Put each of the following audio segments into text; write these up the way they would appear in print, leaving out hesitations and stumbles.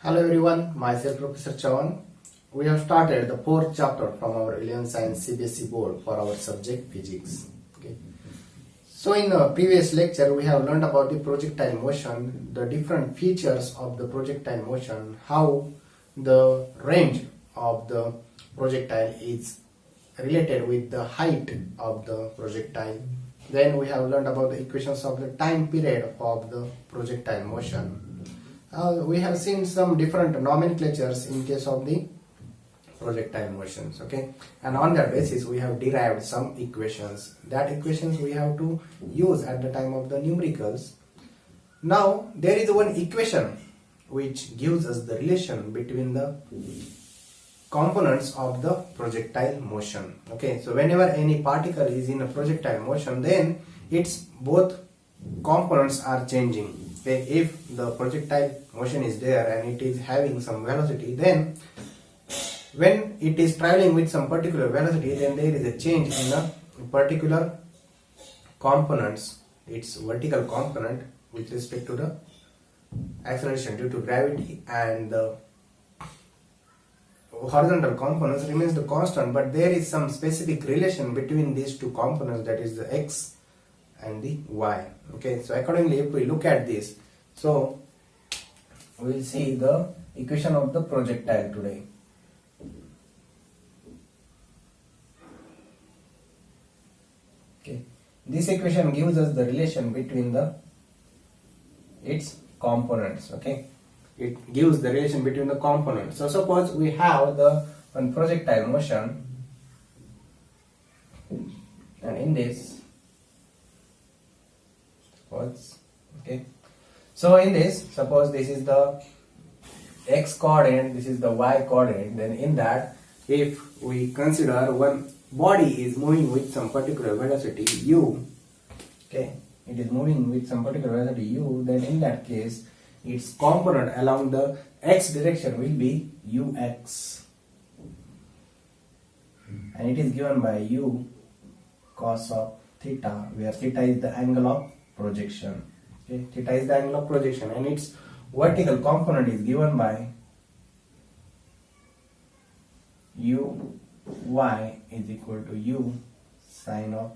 Hello everyone, myself Professor Chavan. We have started the fourth chapter from our 11th Science CBSE board for our subject physics. Okay. So in the previous lecture we have learned about the projectile motion, the different features of the projectile motion, how the range of the projectile is related with the height of the projectile. Then we have learned about the equations of the time period of the projectile motion. We have seen some different nomenclatures in case of the projectile motions, okay, and on that basis we have derived some equations. That equations we have to use at the time of the numericals. Now there is one equation which gives us the relation between the components of the projectile motion. Okay, so whenever any particle is in a projectile motion, then its both components are changing. Okay, if the projectile motion is there and it is having some velocity, then when it is traveling with some particular velocity, then there is a change in the particular components, its vertical component with respect to the acceleration due to gravity, and the horizontal components remains the constant, but there is some specific relation between these two components, that is the x and the y. Okay, so accordingly if we look at this, so we will see the equation of the projectile today. Okay, this equation gives us the relation between its components. Okay, it gives the relation between the components. So suppose we have the one projectile motion, and in this okay, so in this, suppose this is the x coordinate, this is the y coordinate, then in that, if we consider one body is moving with some particular velocity u, okay, it is moving with some particular velocity u, then in that case its component along the x direction will be ux, and it is given by u cos of theta, where theta is the angle of projection. Okay, theta is the angle of projection, and its vertical component is given by uy is equal to u sine of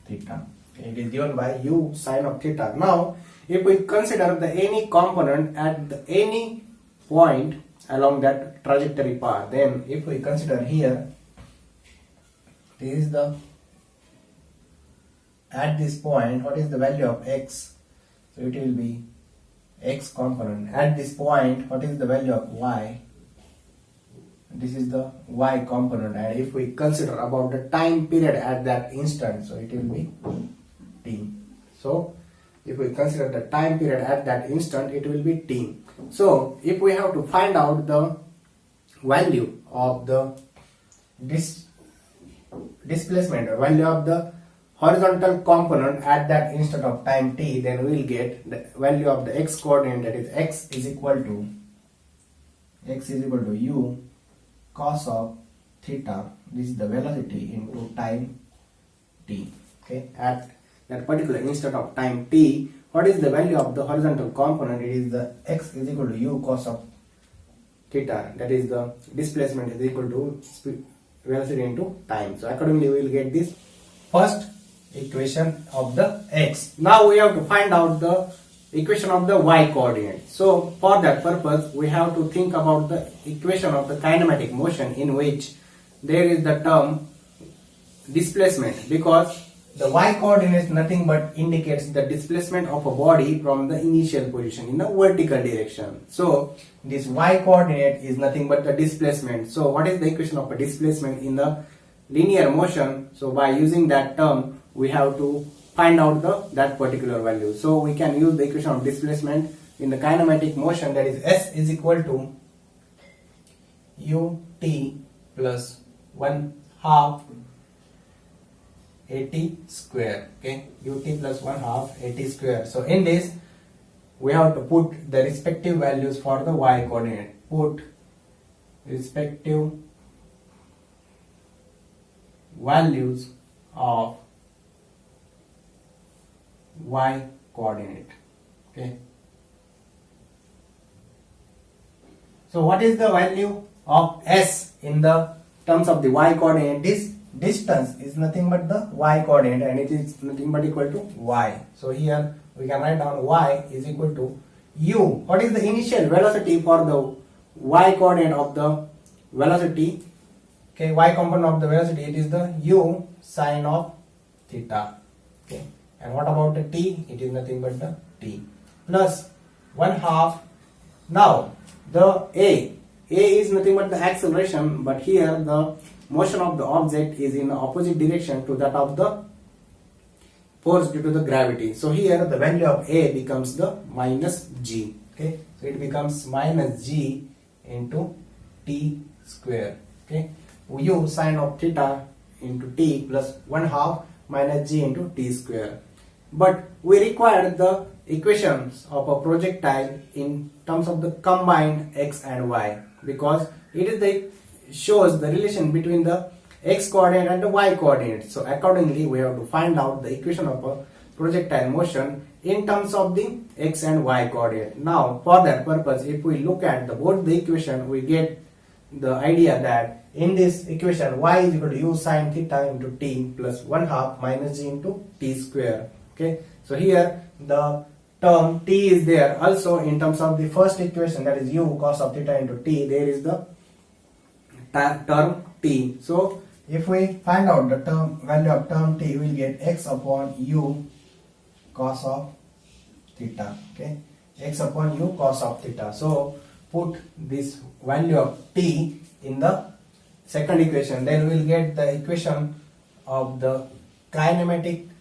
theta. Okay, it is given by u sine of theta. Now if we consider the any component at any point along that trajectory path, then if we consider here, this is the at this point, what is the value of x? So it will be x component. At this point, what is the value of y? This is the y component. And if we consider about the time period at that instant, so it will be t. So if we consider the time period at that instant, it will be t. So if we have to find out the value of the displacement, or value of the horizontal component at that instant of time t, then we will get the value of the x coordinate, that is x is equal to u cos of theta. This is the velocity into time t. Okay, at that particular instant of time t, what is the value of the horizontal component? It is the x is equal to u cos of theta, that is the displacement is equal to velocity into time. So accordingly we will get this first equation of the x. Now we have to find out the equation of the y coordinate. So for that purpose we have to think about the equation of the kinematic motion, in which there is the term displacement, because the y coordinate is nothing but indicates the displacement of a body from the initial position in the vertical direction. So this y coordinate is nothing but the displacement. So what is the equation of a displacement in the linear motion? So by using that term we have to find out that particular value. So we can use the equation of displacement in the kinematic motion, that is s is equal to ut plus 1/2 at square. Okay, ut plus 1/2 at square. So in this we have to put the respective values for the y coordinate. Put respective values of y coordinate. Okay, So what is the value of s in the terms of the y coordinate? This distance is nothing but the y coordinate and it is nothing but equal to y. So here we can write down y is equal to u. What is the initial velocity for the y coordinate of the velocity? Okay, y component of the velocity, it is the u sine of theta. Okay, and what about the t? It is nothing but the t plus 1/2. Now the a is nothing but the acceleration, but here the motion of the object is in the opposite direction to that of the force due to the gravity. So here the value of a becomes the minus g. Okay, so it becomes minus g into t square. Okay, u sine of theta into t plus 1/2 minus g into t square. But we require the equations of a projectile in terms of the combined x and y, because it is the shows the relation between the x coordinate and the y coordinate. So accordingly we have to find out the equation of a projectile motion in terms of the x and y coordinate. Now for that purpose, if we look at both the equation, we get the idea that in this equation y is equal to u sine theta into t plus 1/2 minus g into t square. Okay, so here the term t is there. Also in terms of the first equation, that is u cos of theta into t, there is the term t. So if we find out the value of term t, we will get x upon u cos of theta. Okay, x upon u cos of theta. So put this value of t in the second equation, then we will get the equation of the kinematic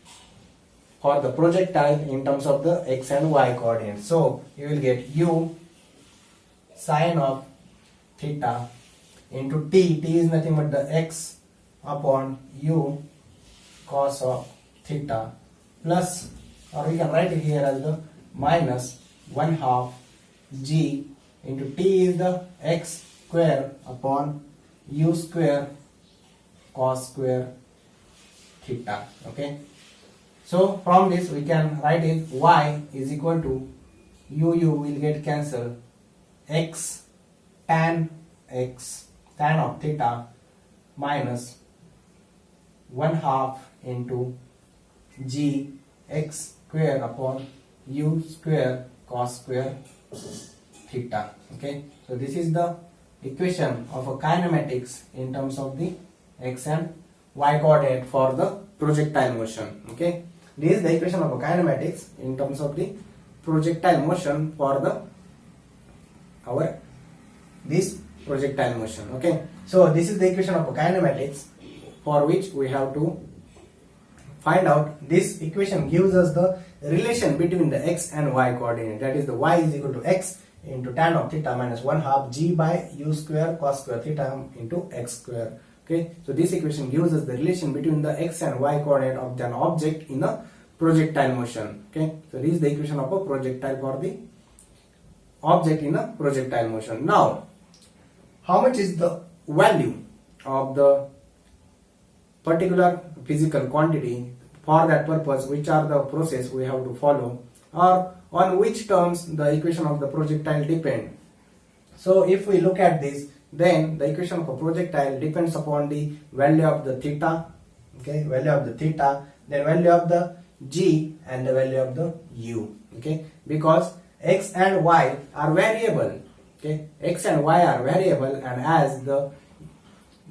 for the projectile in terms of the x and y coordinates. So you will get u sine of theta into t is nothing but the x upon u cos of theta plus, or we can write it here as the minus 1/2 g into t is the x square upon u square cos square theta. Okay, so from this we can write it y is equal to u will get cancelled, x tan of theta minus 1/2 into g x square upon u square cos square theta. Okay, so this is the equation of a kinematics in terms of the x and y coordinate for the projectile motion. Okay, this is the equation of a kinematics in terms of the projectile motion for the this projectile motion. Okay, so this is the equation of a kinematics for which we have to find out. This equation gives us the relation between the x and y coordinate, that is the y is equal to x into tan of theta minus 1/2 g by u square cos square theta into x square. Okay, so this equation gives us the relation between the x and y coordinate of an object in a projectile motion. Okay, so this is the equation of a projectile for the object in a projectile motion. Now how much is the value of the particular physical quantity? For that purpose, which are the process we have to follow, or on which terms the equation of the projectile depend? So if we look at this, then the equation of a projectile depends upon the value of the theta. Okay, value of the theta, then value of the g and the value of the u. Okay, because x and y are variable. Okay, x and y are variable, and as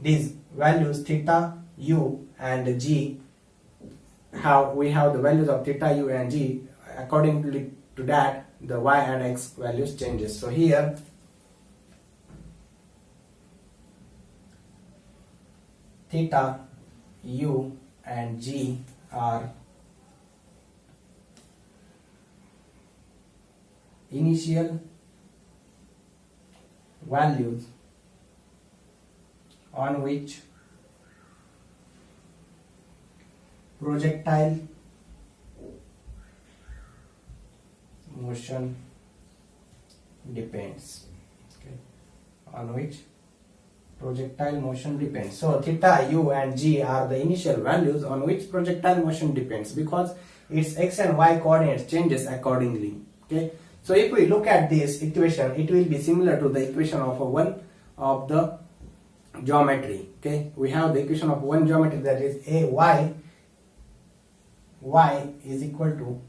these values theta, u and g we have the values of theta, u and g, accordingly to that the y and x values changes. So here theta, u and g are initial values on which projectile motion depends. Okay, on which projectile motion depends. So theta, u and g are the initial values on which projectile motion depends, because its x and y coordinates changes accordingly. Okay, So if we look at this equation, it will be similar to the equation of one of the geometry. Okay, we have the equation of one geometry, that is y is equal to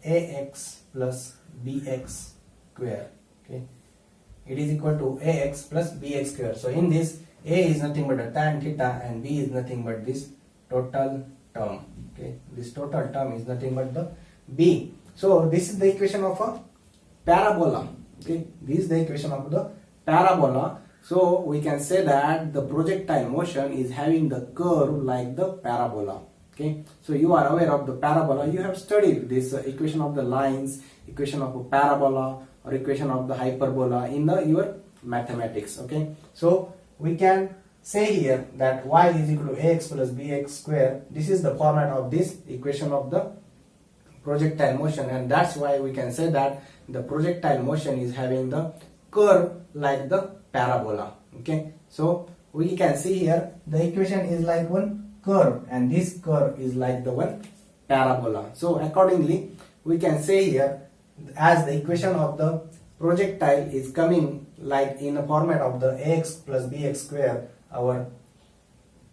ax plus bx square. Okay, it is equal to ax plus bx square. So in this, a is nothing but a tan theta and b is nothing but this total term. Okay, this total term is nothing but the b. So this is the equation of a parabola. Okay, this is the equation of the parabola. So we can say that the projectile motion is having the curve like the parabola. Okay, so you are aware of the parabola. You have studied this equation of the lines, equation of a parabola, or equation of the hyperbola in your mathematics. Okay, so we can say here that y is equal to ax plus bx square. This is the format of this equation of the projectile motion, and that's why we can say that the projectile motion is having the curve like the parabola. Okay, so we can see here the equation is like one curve and this curve is like the one parabola. So accordingly we can say here, as the equation of the projectile is coming like in a format of the ax plus bx square, our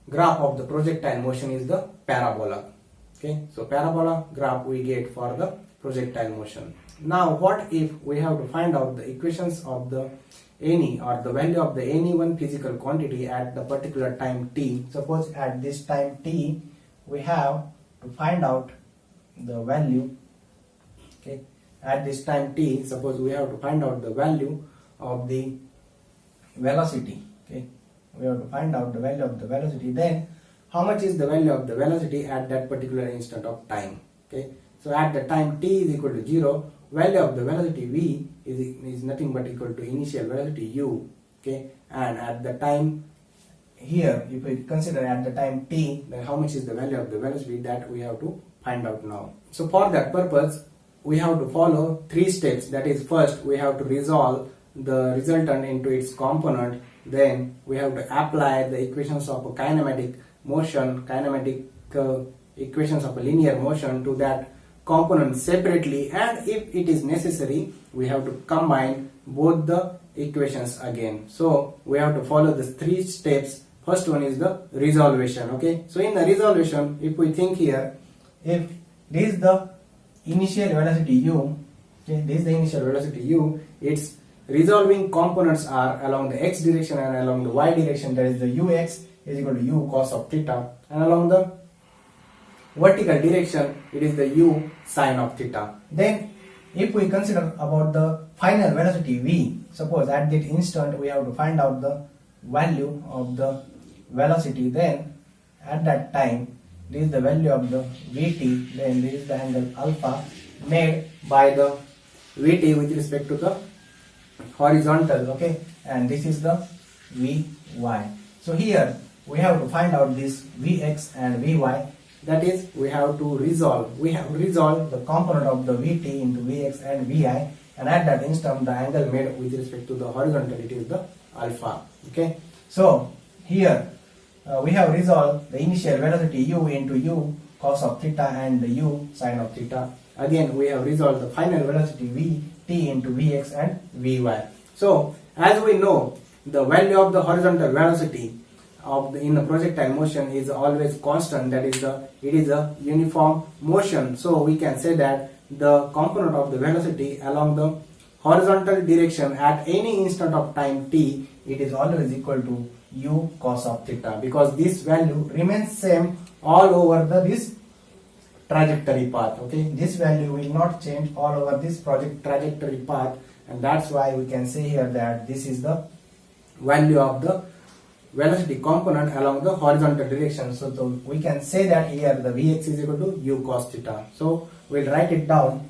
graph of the projectile motion is the parabola. Okay, so parabola graph we get for the projectile motion. Now what if we have to find out the equations of the any, or the value of the any one physical quantity at the particular time t. Suppose at this time t we have to find out the value. Okay, at this time t, suppose we have to find out the value of the velocity. Okay, we have to find out the value of the velocity. Then how much is the value of the velocity at that particular instant of time? Okay, so at the time t is equal to 0, value of the velocity v is nothing but equal to initial velocity u. Okay, and at the time here, if we consider at the time t, then how much is the value of the velocity, that we have to find out now. So for that purpose we have to follow 3 steps. That is, first we have to resolve the resultant into its component. Then we have to apply the equations of a kinematic motion, equations of a linear motion to that component separately, and if it is necessary we have to combine both the equations again. So we have to follow the 3 steps. First one is the resolution. Okay, so in the resolution, if we think here, if this is the initial velocity u, okay, this is the initial velocity u, its resolving components are along the x direction and along the y direction, that is the ux is equal to u cos of theta, and along the vertical direction it is the u sine of theta. Then if we consider about the final velocity v, suppose at that instant we have to find out the value of the velocity, then at that time this is the value of the vt, then this is the angle alpha made by the vt with respect to the horizontal. Okay, and this is the vy. So here we have to find out this vx and vy. That is, we have to resolve the component of the vt into vx and vi, and at that instant the angle made with respect to the horizontal, it is the alpha. Okay, so here we have resolved the initial velocity u into u cos of theta and the u sine of theta. Again we have resolved the final velocity vt into vx and vy. So as we know, the value of the horizontal velocity in the projectile motion is always constant, that is it is a uniform motion. So we can say that the component of the velocity along the horizontal direction at any instant of time t, it is always equal to u cos of theta, because this value remains same all over this trajectory path. Okay, this value will not change all over this trajectory path, and that's why we can say here that this is the value of the velocity component along the horizontal direction. So we can say that here the vx is equal to u cos theta. So we'll write it down.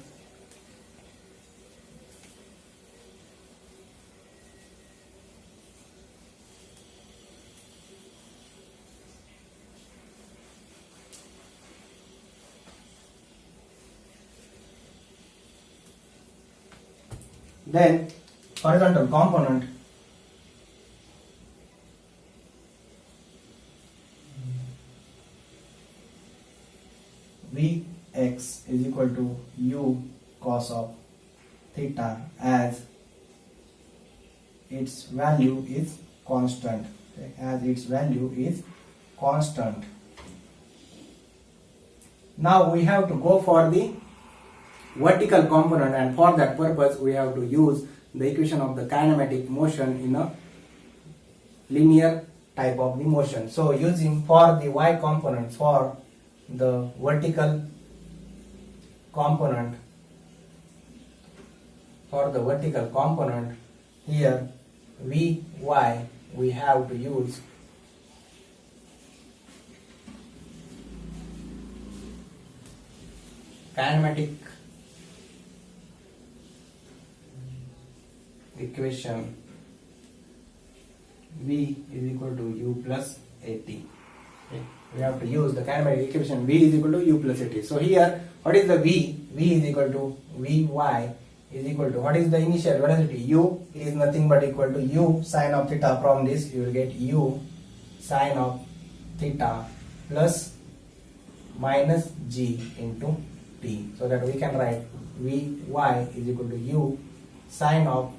Then horizontal component Vx is equal to u cos of theta as its value is constant. Okay, as its value is constant. Now we have to go for the vertical component, and for that purpose we have to use the equation of the kinematic motion in a linear type of the motion. So using for the y component, for the vertical component, here Vy we have to use kinematic equation V is equal to u plus at. Okay. We have to use the kinematic equation V is equal to u plus at. So here, what is the V? V is equal to Vy is equal to, what is the initial velocity? U is nothing but equal to u sine of theta. From this you will get u sine of theta plus minus g into t. So that we can write Vy is equal to u sine of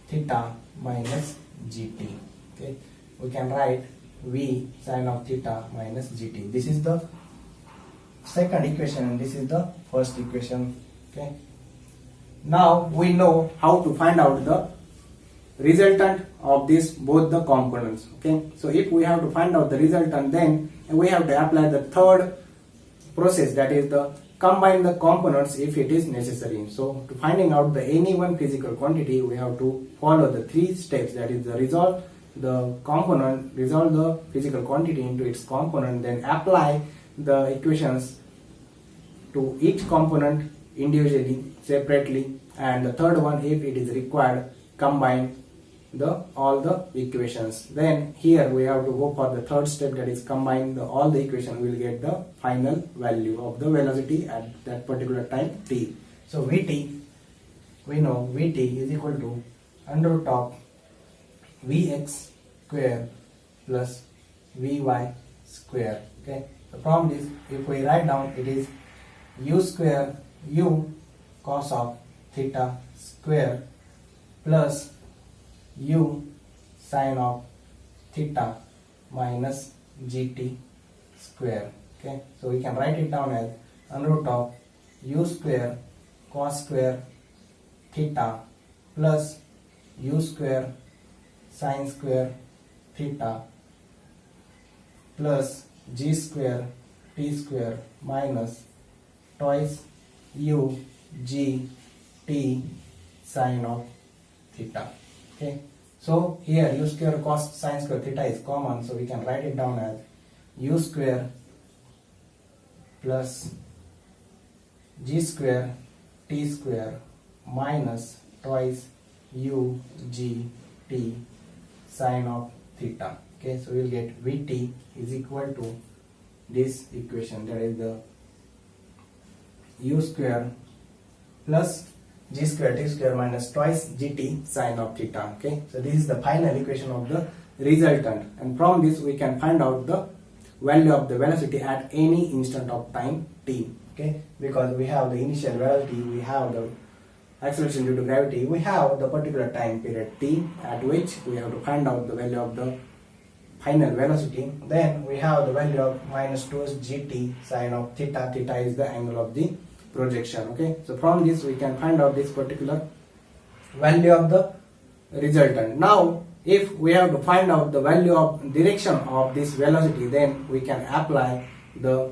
theta minus gt. Okay, we can write v sine of theta minus gt. This is the second equation and this is the first equation. Okay, now we know how to find out the resultant of this both the components. Okay, so if we have to find out the resultant, then we have to apply the third process, that is the combine the components if it is necessary. So to finding out the any one physical quantity, we have to follow the three steps, that is the resolve the component, resolve the physical quantity into its component, then apply the equations to each component individually, separately, and the third one, if it is required, combine all the equations. Then here we have to go for the third step, that is combine all the equation. We will get the final value of the velocity at that particular time t. So Vt, we know Vt is equal to under root of Vx square plus Vy square. Okay, so from this, if we write down, it is u square u cos of theta square plus u sine of theta minus gt square. Okay, so we can write it down as under root of u square cos square theta plus u square sine square theta plus g square t square minus twice u g t sine of theta. Okay, so here u square cos sine square theta is common, so we can write it down as u square plus g square t square minus twice u g t sine of theta. Okay, so we will get Vt is equal to this equation, that is the u square plus g square t square minus twice gt sine of theta. Okay, so this is the final equation of the resultant, and from this we can find out the value of the velocity at any instant of time t. Okay, because we have the initial velocity, we have the acceleration due to gravity, we have the particular time period t at which we have to find out the value of the final velocity. Then we have the value of minus 2 gt sine of theta. Theta is the angle of the projection. Okay, so from this we can find out this particular value of the resultant. Now if we have to find out the value of direction of this velocity, then we can apply the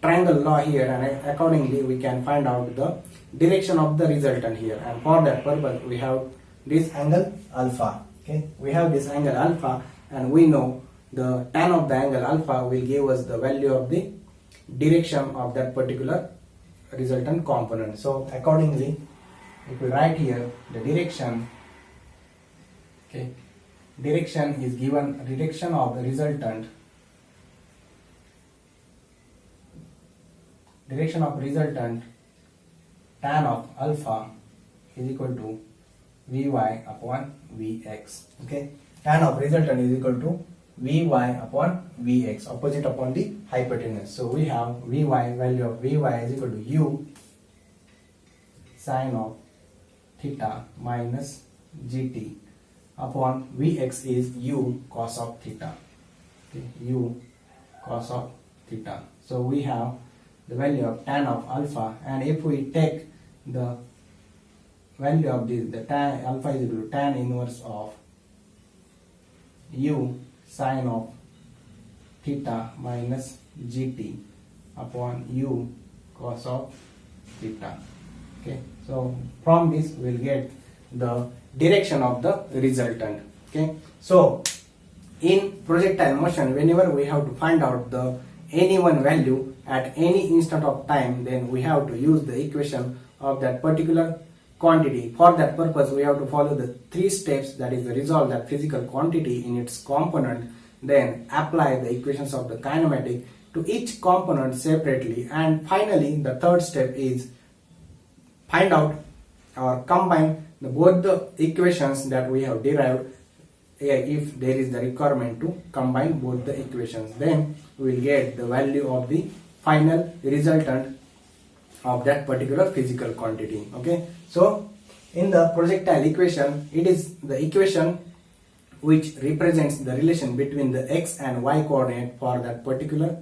triangle law here, and accordingly we can find out the direction of the resultant here, and for that purpose we have this angle alpha. Okay, we have this angle alpha, and we know the tan of the angle alpha will give us the value of the direction of that particular resultant component. So accordingly, if we write here the direction, okay, direction is given, direction of the resultant, direction of resultant tan of alpha is equal to Vy upon Vx. Okay, tan of resultant is equal to Vy upon Vx, opposite upon the hypotenuse. So we have Vy, value of Vy is equal to u sine of theta minus gt upon Vx is u cos of theta. Okay, u cos of theta. So we have the value of tan of alpha, and if we take the value of this, the tan alpha is equal to tan inverse of u sine of theta minus gt upon u cos of theta. Okay, so from this we'll get the direction of the resultant. Okay, so in projectile motion, whenever we have to find out the any one value at any instant of time, then we have to use the equation of that particular quantity. For that purpose, we have to follow the 3 steps, that is, resolve that physical quantity in its component, then apply the equations of the kinematic to each component separately, and finally the third step is find out or combine both the equations that we have derived. If there is the requirement to combine both the equations, then we will get the value of the final resultant of that particular physical quantity. Okay, so in the projectile equation, it is the equation which represents the relation between the x and y coordinate for that particular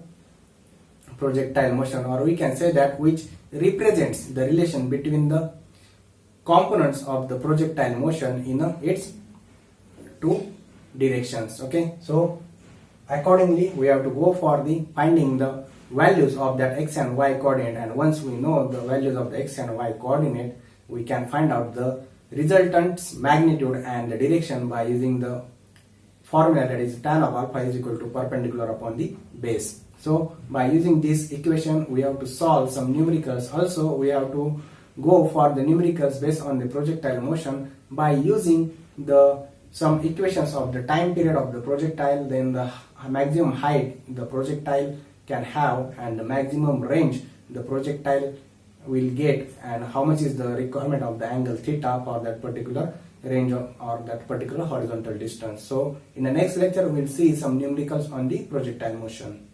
projectile motion, or we can say that which represents the relation between the components of the projectile motion in its 2 directions. Okay, so accordingly we have to go for the finding the values of that x and y coordinate, and once we know the values of the x and y coordinate, we can find out the resultant's magnitude and the direction by using the formula, that is tan of alpha is equal to perpendicular upon the base. So by using this equation, we have to solve some numericals. Also we have to go for the numericals based on the projectile motion by using the some equations of the time period of the projectile, then the maximum height the projectile can have, and the maximum range the projectile will get, and how much is the requirement of the angle theta for that particular range of, or that particular horizontal distance. So in the next lecture we will see some numericals on the projectile motion.